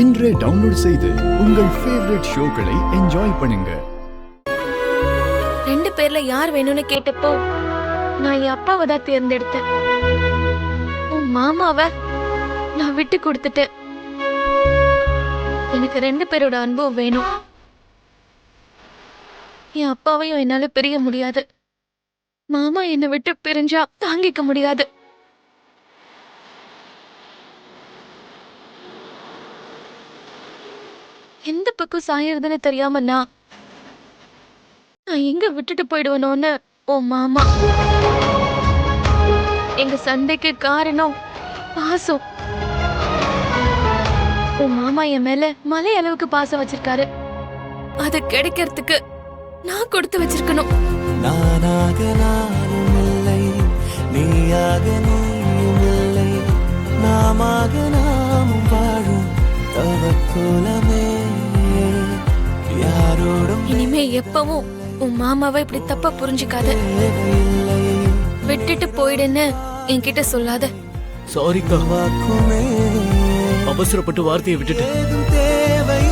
இன்றே டவுன்லோட் செய்து உங்கள் ஃபேவரட் ஷோக்களை என்ஜாய் பண்ணுங்க. 2 பேர்ல யார் வேணும்னு கேட்டப்போ நான் என் அப்பாவை தான் தேர்ந்தெடுத்தேன். உன் மாமாவை நான் விட்டு கொடுத்துட்டேன். எனக்கு 2 பேரோட அன்பும் வேணும். என் அப்பாவையும் என்னால பிரிய முடியாது. மாமா என்னை விட்டு பிரிஞ்சா தாங்கிக்க முடியாது. எந்த பக்கம் சாயறதுன்னு தெரியாம நான் எங்க விட்டுட்டு போயிடுவனோன்னு உன் மாமா. எங்க சண்டைக்கு காரணம் பாசம். உன் மாமா என் மேல மலை அளவுக்கு பாசம் வச்சிருக்காரு. அது கிடைக்கிறதுக்கு நான் கொடுத்து வச்சிருக்கணும். நானாக நானும் இல்லை, நீயாக நீயும் இல்லை, நாமாக நாமும் வாழும் தவக்குலமே. யாரோடும் இனிமே எப்பவும் உன் மாமாவை இப்படி தப்பா புரிஞ்சுக்காத. விட்டுட்டு போயிடுன்னு என்கிட்ட சொல்லாத. சாரிக்கா, வாக்குமே அவசரப்பட்டு வார்த்தையை விட்டுட்டேன். தேவை